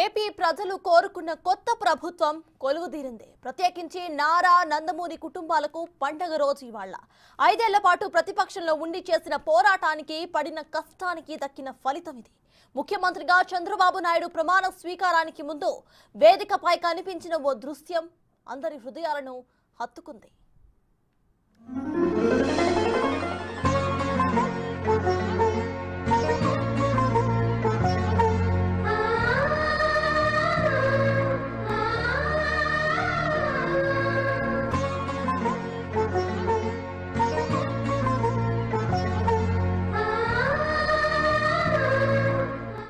AP ప్రజలు కోరుకున్న కొత్త ప్రభుత్వం కొలువుదీరింది. ప్రత్యేకించి నారా నందమూరి కుటుంబాలకు పండగ రోజు ఇవాళ. 5 ఏళ్ల పాటు ప్రతిపక్షంలో ఉండి చేసిన పోరాటానికి, పడిన కష్టానికి దక్కిన ఫలితం ఇది. ముఖ్యమంత్రిగా చంద్రబాబు నాయుడు ప్రమాణ స్వీకారానికి ముందు వేదికపై కనిపించిన ఓ దృశ్యం అందరి హృదయాలను హత్తుకుంది.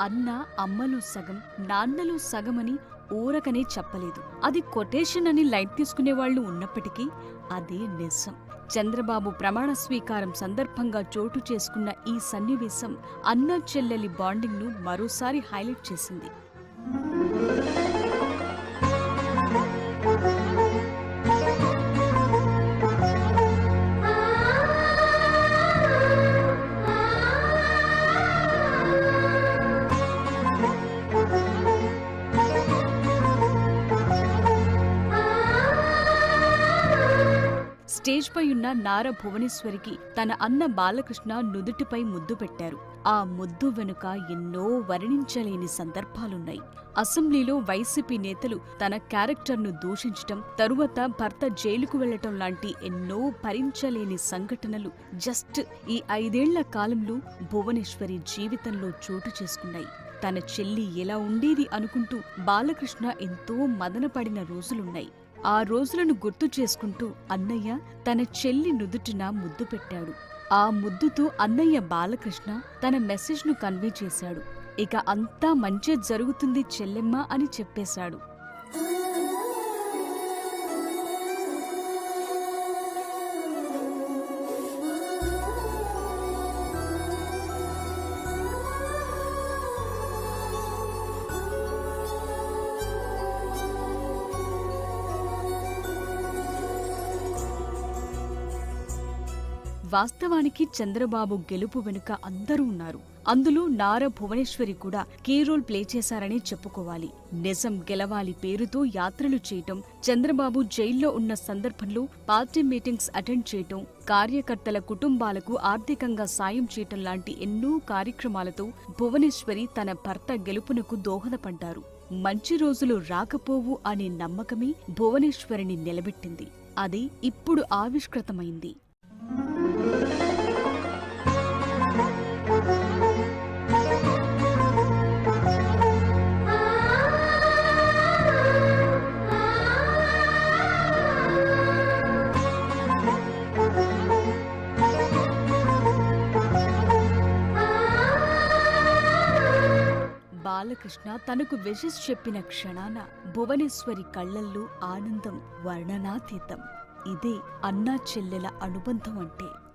అన్న అమ్మలో సగం, నాన్నలో సగమని ఊరకనే చెప్పలేదు. అది కొటేషన్ అని లైట్ తీసుకునేవాళ్లు ఉన్నప్పటికీ అదే నిజం. చంద్రబాబు ప్రమాణ స్వీకారం సందర్భంగా చోటు చేసుకున్న ఈ సన్నివేశం అన్న చెల్లెలి బాండింగ్ ను మరోసారి హైలైట్ చేసింది. స్టేజ్ పై ఉన్న నారా భువనేశ్వరికి తన అన్న బాలకృష్ణ నుదుటిపై ముద్దు పెట్టారు. ఆ ముద్దు వెనుక ఎన్నో వర్ణించలేని సందర్భాలున్నాయి. అసెంబ్లీలో వైసీపీ నేతలు తన క్యారెక్టర్ను దూషించటం, తరువాత భర్త జైలుకు వెళ్లటం లాంటి ఎన్నో భరించలేని సంఘటనలు జస్ట్ ఈ 5 ఏళ్ల కాలంలో భువనేశ్వరి జీవితంలో చోటు చేసుకున్నాయి. తన చెల్లి ఎలా ఉండేది అనుకుంటూ బాలకృష్ణ ఎంతో మదనపడిన రోజులున్నాయి. ఆ రోజులను గుర్తు చేసుకుంటూ అన్నయ్య తన చెల్లి నుదుటిన ముద్దు పెట్టాడు. ఆ ముద్దుతో అన్నయ్య బాలకృష్ణ తన మెసేజ్ను కన్వే చేశాడు. ఇక అంతా మంచే జరుగుతుంది చెల్లెమ్మ అని చెప్పేశాడు. వాస్తవానికి చంద్రబాబు గెలుపు వెనుక అందరూ ఉన్నారు. అందులో నారా భువనేశ్వరి కూడా కీ రోల్ ప్లే చేశారని చెప్పుకోవాలి. నిజం గెలవాలి పేరుతో యాత్రలు చేయటం, చంద్రబాబు జైల్లో ఉన్న సందర్భంలో పార్టీ మీటింగ్స్ అటెండ్ చేయటం, కార్యకర్తల కుటుంబాలకు ఆర్థికంగా సాయం చేయటం లాంటి ఎన్నో కార్యక్రమాలతో భువనేశ్వరి తన భర్త గెలుపునకు దోహదపడ్డారు. మంచి రోజులు రాకపోవు అనే నమ్మకమే భువనేశ్వరిని నిలబెట్టింది. అది ఇప్పుడు ఆవిష్కృతమైంది. బాలకృష్ణ తనకు విషెస్ చెప్పిన క్షణాన భువనేశ్వరి కళ్లల్లో ఆనందం వర్ణనాతీతం. ఇదే అన్నా చెల్లెల అనుబంధం అంటే.